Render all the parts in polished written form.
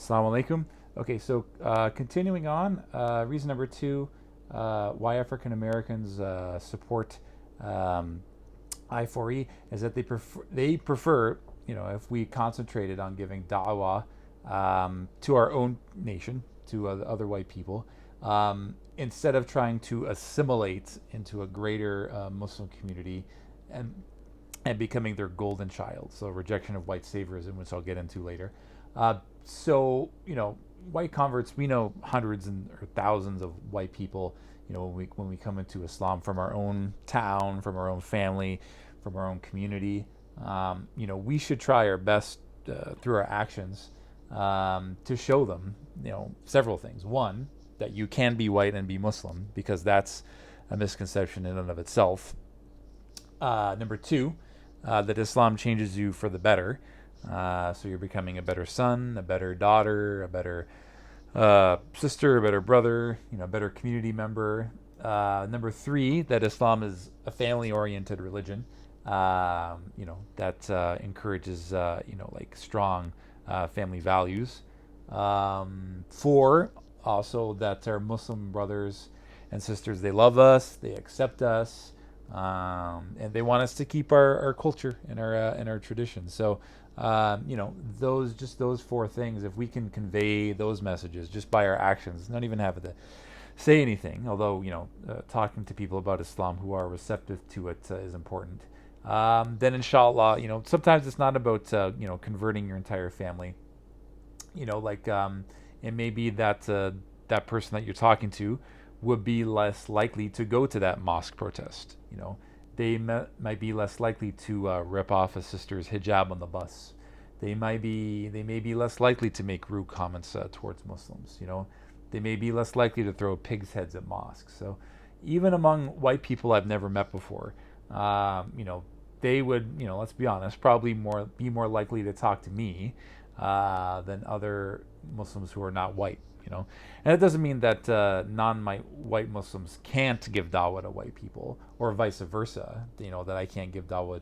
Assalamu alaikum. Okay, so continuing on, reason number two, why African Americans support um, I4E is that they prefer, if we concentrated on giving da'wah to our own nation, to other white people, instead of trying to assimilate into a greater Muslim community and becoming their golden child. So rejection of white saviorism, which I'll get into later. So white converts, we know hundreds or thousands of white people. When we come into Islam from our own town, from our own family, from our own community, we should try our best through our actions to show them, several things. One, that you can be white and be Muslim, because that's a misconception in and of itself. Number two, that Islam changes you for the better. So you're becoming a better son, a better daughter, a better sister, a better brother, a better community member. Number three, that Islam is a family-oriented religion. That encourages, like strong family values. Four, also that our Muslim brothers and sisters, they love us, they accept us, and they want us to keep our culture and our traditions. So, those four things, if we can convey those messages just by our actions, not even have to say anything, although talking to people about Islam who are receptive to it is important. Then inshallah, sometimes it's not about converting your entire family. It may be that that person that you're talking to would be less likely to go to that mosque protest. Might be less likely to rip off a sister's hijab on the bus. They may be less likely to make rude comments towards Muslims. They may be less likely to throw pigs' heads at mosques. So even among white people I've never met before, they would, let's be honest, probably be more likely to talk to me than other Muslims who are not white. And it doesn't mean that non-white Muslims can't give dawah to white people, or vice versa. That I can't give dawah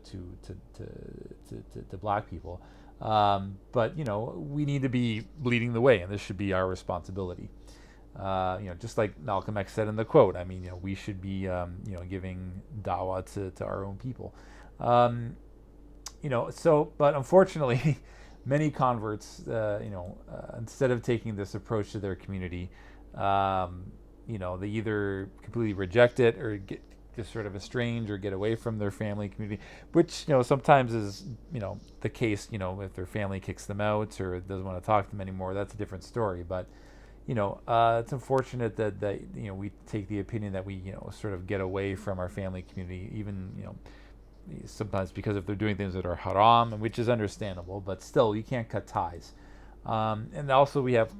to black people. But we need to be leading the way, and this should be our responsibility. Just like Malcolm X said in the quote. I mean, we should be, giving dawah to our own people. But unfortunately, many converts, instead of taking this approach to their community, they either completely reject it or get just sort of estranged or get away from their family community, which sometimes is the case. If their family kicks them out or doesn't want to talk to them anymore, that's a different story. But it's unfortunate that we take the opinion that we sort of get away from our family community, even sometimes because if they're doing things that are haram, which is understandable, but still you can't cut ties. And also we have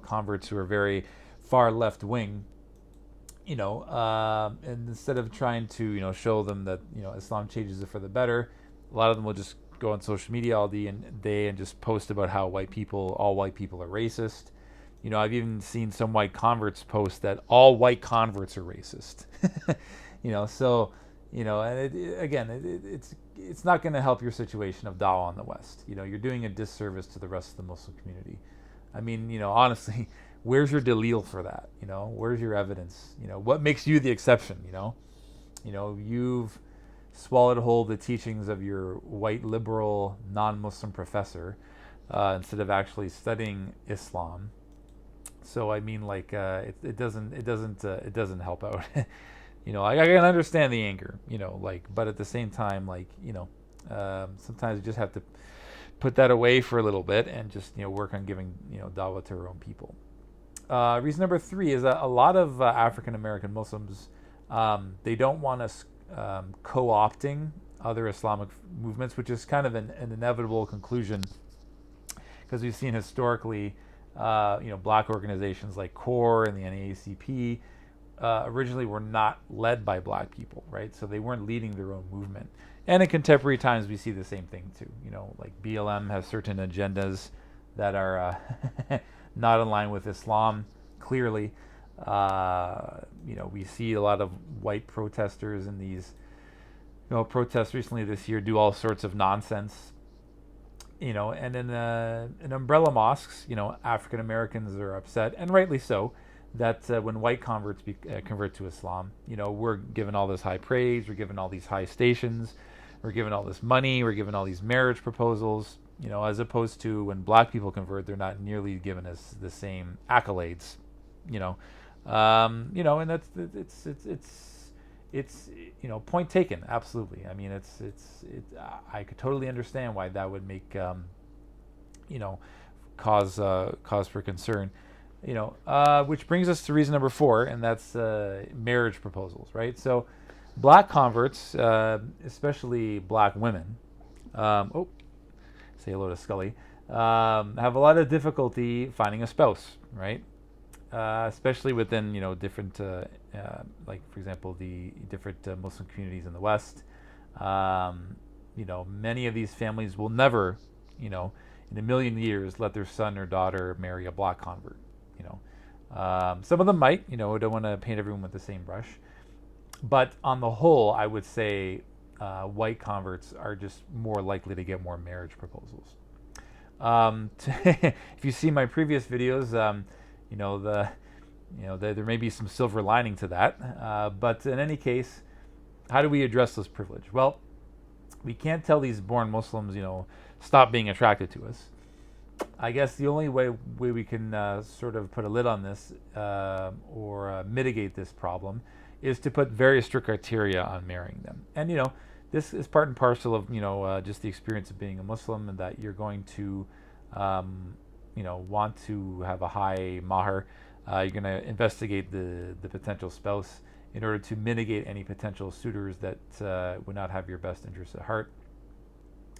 converts who are very far left wing, and instead of trying to show them that Islam changes it for the better, a lot of them will just go on social media all day and just post about how all white people are racist. I've even seen some white converts post that all white converts are racist. So and it's not going to help your situation of dawah in the West. You're doing a disservice to the rest of the Muslim community. I mean, honestly, where's your dalil for that? Where's your evidence? What makes you the exception? You've swallowed whole the teachings of your white liberal non-Muslim professor instead of actually studying Islam. So I mean, like, it doesn't help out. I can understand the anger, but at the same time, sometimes you just have to put that away for a little bit and just work on giving dawah to our own people. Reason number three is that a lot of African American Muslims, they don't want us co-opting other Islamic movements, which is kind of an inevitable conclusion, because we've seen historically, black organizations like CORE and the NAACP originally were not led by black people, right? So they weren't leading their own movement. And in contemporary times, we see the same thing too. Like BLM has certain agendas that are not in line with Islam, clearly. We see a lot of white protesters in these protests recently this year do all sorts of nonsense. And in umbrella mosques, African Americans are upset, and rightly so, that when white converts convert to Islam, we're given all this high praise, we're given all these high stations, we're given all this money, we're given all these marriage proposals, as opposed to when black people convert, they're not nearly given as the same accolades, and that's it's point taken, absolutely. I mean, I could totally understand why that would make cause for concern. Which brings us to reason number 4, and that's marriage proposals, right? So black converts, especially black women, say hello to Scully, have a lot of difficulty finding a spouse, right? Especially within different, like for example, the different Muslim communities in the West. Many of these families will never, in a million years, let their son or daughter marry a black convert. Some of them might. We don't want to paint everyone with the same brush, but on the whole, I would say white converts are just more likely to get more marriage proposals. If you see my previous videos, there may be some silver lining to that. But in any case, how do we address this privilege? Well, we can't tell these born Muslims, stop being attracted to us. I guess the only way we can sort of put a lid on this or mitigate this problem is to put very strict criteria on marrying them. And, this is part and parcel of, just the experience of being a Muslim, and that you're going to, want to have a high mahar. You're going to investigate the potential spouse in order to mitigate any potential suitors that would not have your best interests at heart.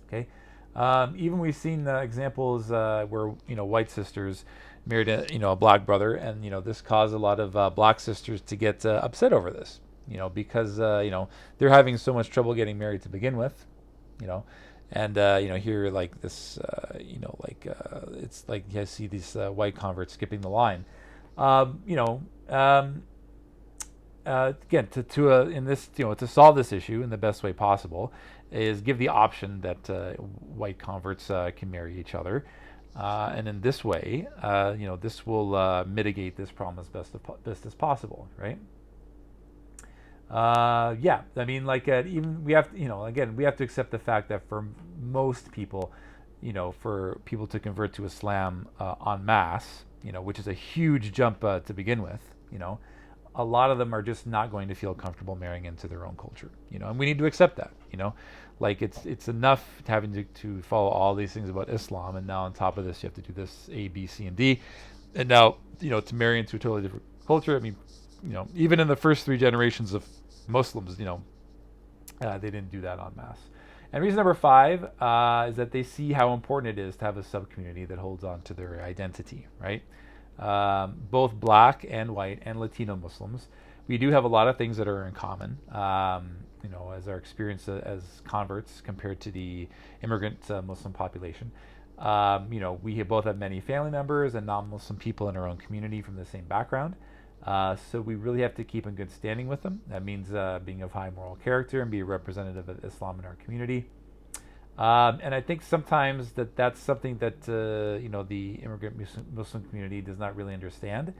Okay. Even we've seen examples where white sisters married a black brother, and this caused a lot of black sisters to get upset over this, because they're having so much trouble getting married to begin with, and here like this, it's like you see these white converts skipping the line, again in this to solve this issue in the best way possible is give the option that white converts can marry each other, and in this way, this will mitigate this problem as best as possible, right? I mean, like even we have to, again, we have to accept the fact that for most people, for people to convert to Islam en masse, which is a huge jump to begin with, a lot of them are just not going to feel comfortable marrying into their own culture, and we need to accept that, like it's enough having to follow all these things about Islam, and now on top of this you have to do this A, B, C, and D, and now to marry into a totally different culture. I mean, even in the first 3 generations of Muslims, they didn't do that en masse. And reason number 5 is that they see how important it is to have a sub-community that holds on to their identity, right? Both black and white and Latino Muslims, we do have a lot of things that are in common, as our experience as converts compared to the immigrant Muslim population. We both have many family members and non-Muslim people in our own community from the same background. So we really have to keep in good standing with them. That means being of high moral character and be a representative of Islam in our community. And I think sometimes that's something that the immigrant Muslim community does not really understand.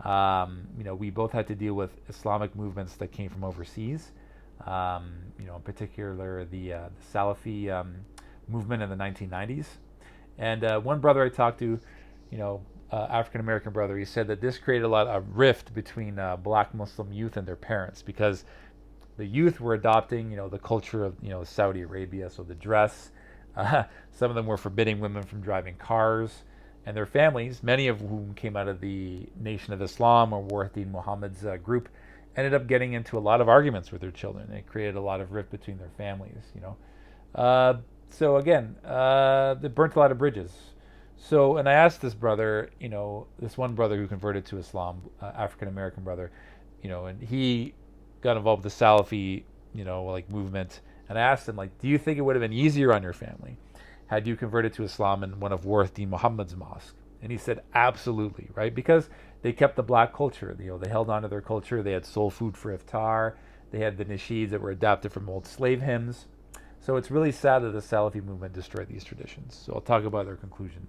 We both had to deal with Islamic movements that came from overseas. In particular the Salafi movement in the 1990s. And one brother I talked to, African American brother, he said that this created a lot of rift between black Muslim youth and their parents, because the youth were adopting, the culture of, Saudi Arabia, so the dress. Some of them were forbidding women from driving cars, and their families, many of whom came out of the Nation of Islam or Wahidin Muhammad's group, ended up getting into a lot of arguments with their children. It created a lot of rift between their families, So again, they burnt a lot of bridges. So, and I asked this brother, this one brother who converted to Islam, African American brother, and he got involved with the Salafi, movement. And I asked him, do you think it would have been easier on your family had you converted to Islam in one of Wahidin Muhammad's mosque? And he said, absolutely, right? Because they kept the black culture. They held on to their culture. They had soul food for iftar. They had the nasheeds that were adapted from old slave hymns. So it's really sad that the Salafi movement destroyed these traditions. So I'll talk about their conclusion.